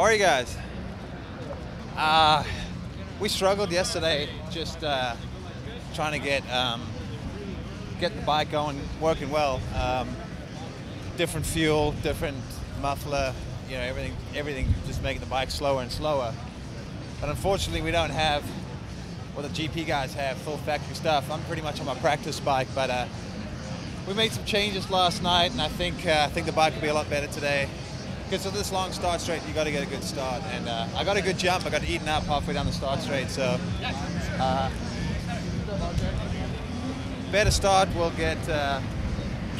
are you guys? We struggled yesterday, just trying to get the bike going, working well. Different fuel, different muffler, you know, everything just making the bike slower and slower. But unfortunately, we don't have what the GP guys have, full factory stuff. I'm pretty much on my practice bike, but we made some changes last night, and I think the bike will be a lot better today. Because of this long start straight, you got to get a good start, and I got a good jump. I got eaten up halfway down the start straight, so better start will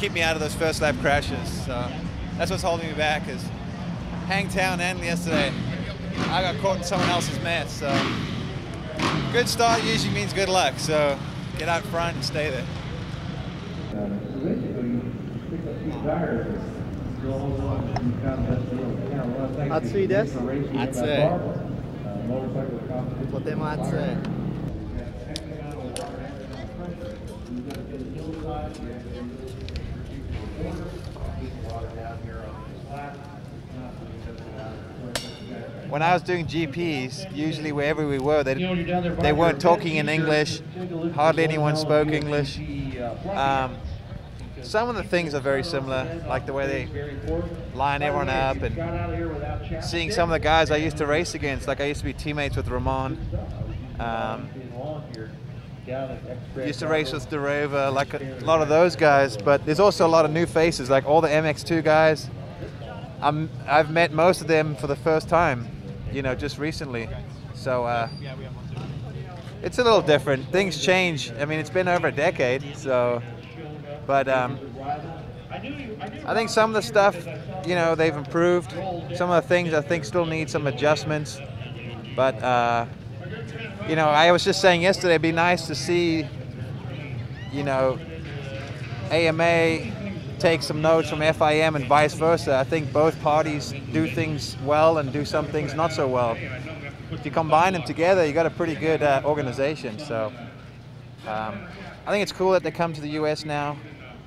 keep me out of those first lap crashes. So that's what's holding me back. Is Hangtown and yesterday, I got caught in someone else's mess. So good start usually means good luck. So get out front and stay there. Atsu desu? Atsu. とても暑い。When I was doing GPs, usually wherever we were, they weren't talking in English. Hardly anyone spoke English. Some of the things are very similar, like the way they line everyone up, and seeing some of the guys I used to race against, like I used to be teammates with Ramon. Used to race with Dereva, like a lot of those guys, but there's also a lot of new faces, like all the MX2 guys. I've met most of them for the first time, you know, just recently. So it's a little different. Things change. I mean, it's been over a decade, so. But I think some of the stuff, you know, they've improved. Some of the things I think still need some adjustments. But, you know, I was just saying yesterday, it'd be nice to see, you know, AMA take some notes from FIM and vice versa. I think both parties do things well and do some things not so well. If you combine them together, you got a pretty good organization. So I think it's cool that they come to the US now.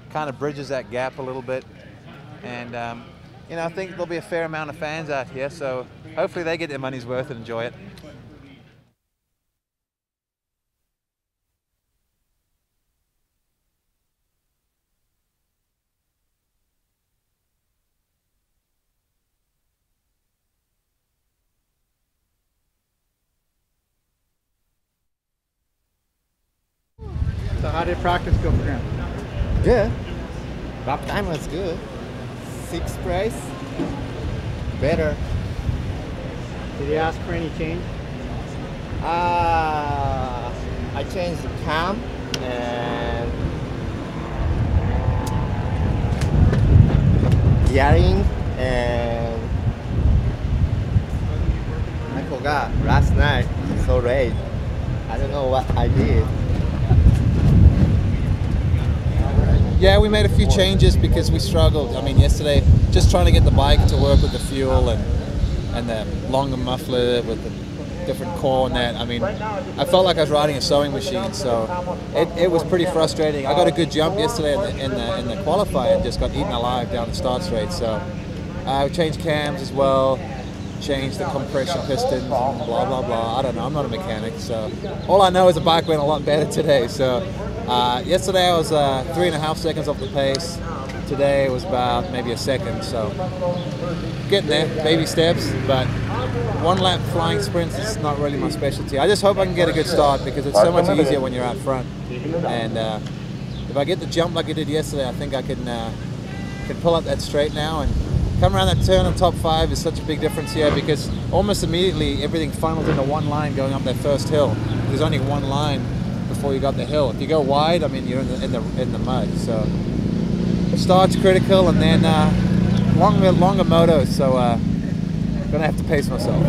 Kind of bridges that gap a little bit, and you know, I think there'll be a fair amount of fans out here, so hopefully they get their money's worth and enjoy it. So how did practice go for him? Good. Lap time was good. 6th place. Better. Did he ask for any change? I changed the cam and gearing, and I forgot last night. So late. I don't know what I did. Yeah, we made a few changes because we struggled. I mean, yesterday, just trying to get the bike to work with the fuel and the longer muffler with the different core and that. I mean, I felt like I was riding a sewing machine, so it was pretty frustrating. I got a good jump yesterday in the qualifier and just got eaten alive down the start straight. So I changed cams as well, changed the compression pistons, and blah blah blah. I don't know. I'm not a mechanic, so all I know is the bike went a lot better today. So. Yesterday I was 3.5 seconds off the pace. Today it was about maybe a second, so getting there, baby steps, but one lap flying sprints is not really my specialty. I just hope I can get a good start because it's so much easier when you're out front. And if I get the jump like I did yesterday, I think I can pull up that straight now and come around that turn on top 5 is such a big difference here because almost immediately everything funnels into one line going up that first hill. There's only one line before you got the hill. If you go wide, I mean, you're in the mud. So the start's critical, and then longer motos. So gonna have to pace myself.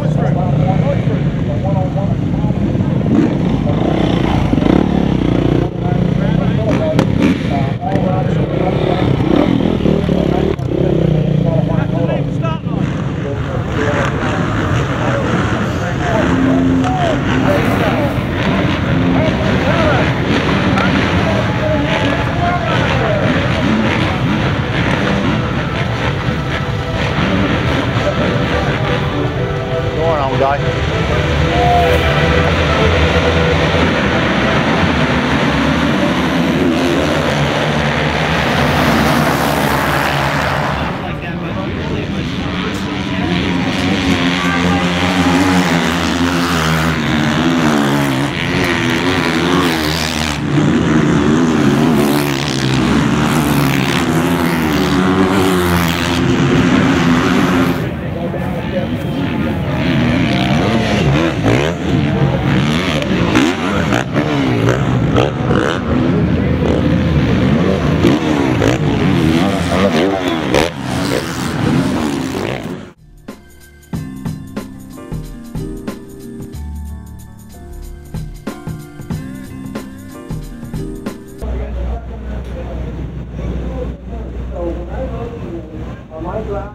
How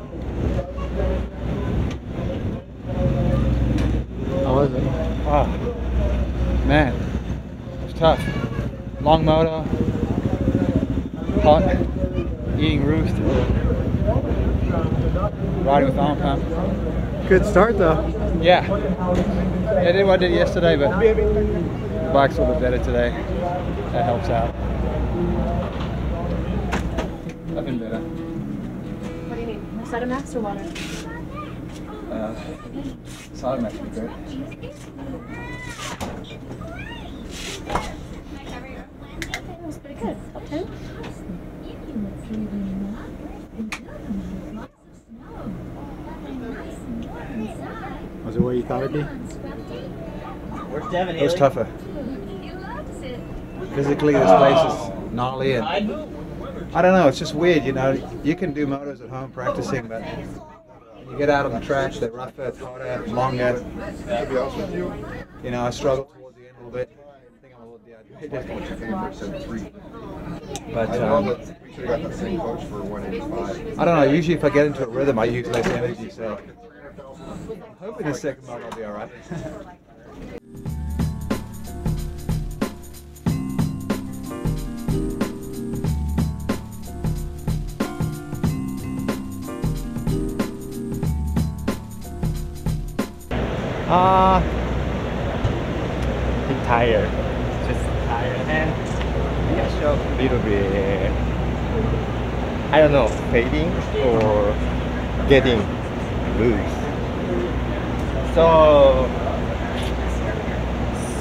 was it? Oh, man, it was tough. Long moto, hot, eating roost, riding with arm pump. Good start though. Yeah, I did what I did yesterday, but the bike's a little bit better today. That helps out. I've been better. What do you need? MOTOcross or water? TWMX would be great. That was pretty good. Top 10? Was it what you thought it'd be? It was tougher. Physically, this place is gnarly, and I don't know. It's just weird, you know. You can do motos at home practicing, but you get out on the track, they're rougher, it's harder, longer. To be honest with you, you know, I struggled towards the end a little bit. I think I'm a little dehydrated. But We should have got that same coach for 185. I don't know. Usually, if I get into a rhythm, I use less energy. So I'm hoping the second moto will be all right. Bit tired. Just tired and yeah, sure, a little bit, I don't know, fading or getting loose. So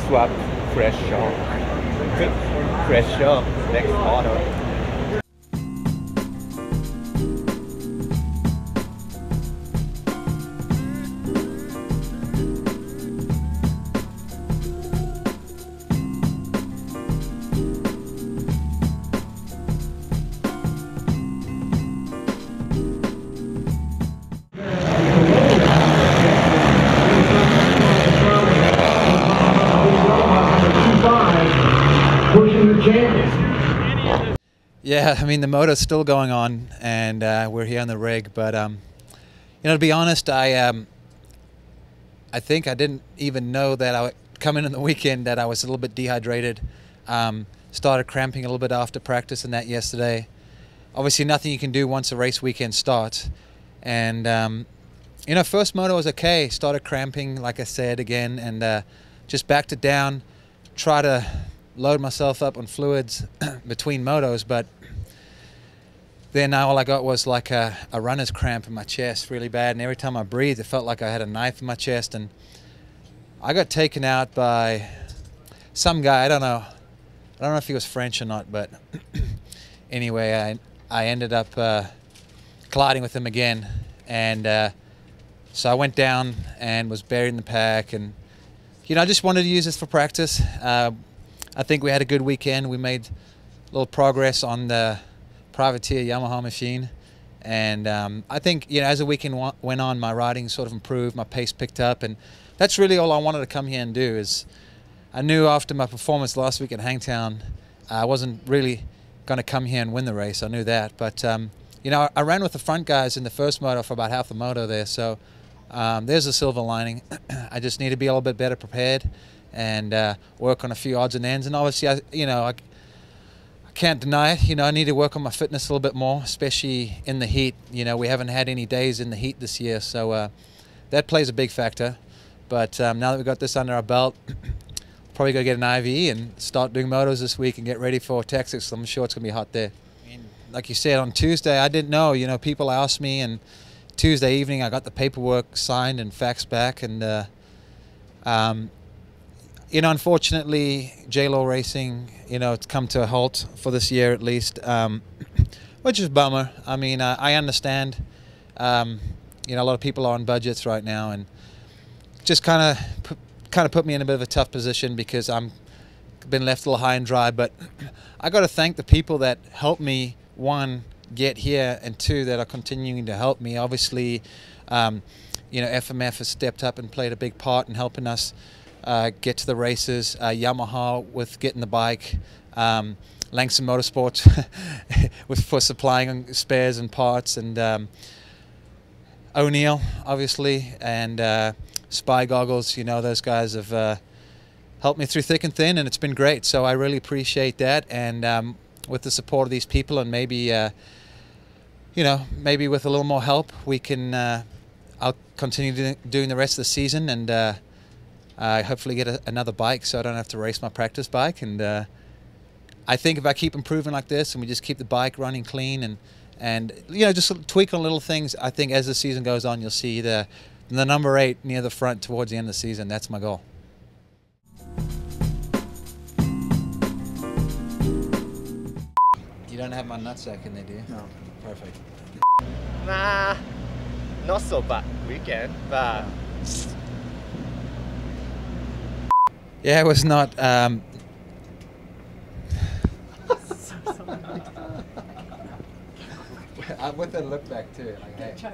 swap fresh shop next auto. Yeah, I mean the moto's still going on, and we're here on the rig. But you know, to be honest, I think I didn't even know that I coming in the weekend that I was a little bit dehydrated. Started cramping a little bit after practice and that yesterday. Obviously, nothing you can do once a race weekend starts. And you know, first moto was okay. Started cramping, like I said again, and just backed it down. Try to load myself up on fluids between motos, but then all I got was like a runner's cramp in my chest really bad, and every time I breathed it felt like I had a knife in my chest, and I got taken out by some guy. I don't know if he was French or not, but anyway, I ended up colliding with him again, and so I went down and was buried in the pack, and you know, I just wanted to use this for practice. I think we had a good weekend. We made a little progress on the privateer Yamaha machine, and I think, you know, as the weekend went on, my riding sort of improved, my pace picked up, and that's really all I wanted to come here and do. Is I knew after my performance last week at Hangtown, I wasn't really going to come here and win the race. I knew that, but you know, I ran with the front guys in the first moto for about half the moto there, so there's a silver lining. I just need to be a little bit better prepared and work on a few odds and ends. And obviously, I can't deny it. You know, I need to work on my fitness a little bit more, especially in the heat. You know, we haven't had any days in the heat this year, so that plays a big factor. But now that we've got this under our belt, probably go get an IV and start doing motos this week and get ready for Texas. I'm sure it's going to be hot there. I mean, like you said, on Tuesday, I didn't know. You know, people asked me, and Tuesday evening I got the paperwork signed and faxed back, and you know, unfortunately, J-Lo Racing, you know, it's come to a halt for this year at least, which is a bummer. I mean, I understand. You know, a lot of people are on budgets right now, and just kind of put me in a bit of a tough position because I'm been left a little high and dry. But I got to thank the people that helped me, one, get here, and two, that are continuing to help me. Obviously, you know, FMF has stepped up and played a big part in helping us get to the races. Yamaha with getting the bike, Langston Motorsports for supplying spares and parts, and O'Neill, obviously, and Spy Goggles. You know, those guys have helped me through thick and thin, and it's been great. So I really appreciate that. And with the support of these people, and maybe, you know, maybe with a little more help, we can. I'll continue doing the rest of the season, and hopefully get another bike, so I don't have to race my practice bike. And I think if I keep improving like this, and we just keep the bike running clean, and you know, just tweak on little things, I think as the season goes on, you'll see the number 8 near the front towards the end of the season. That's my goal. You don't have my nutsack in there, do you? No. Perfect. Nah, not so bad weekend, but Yeah, it was not. With a look back too. Like, hey.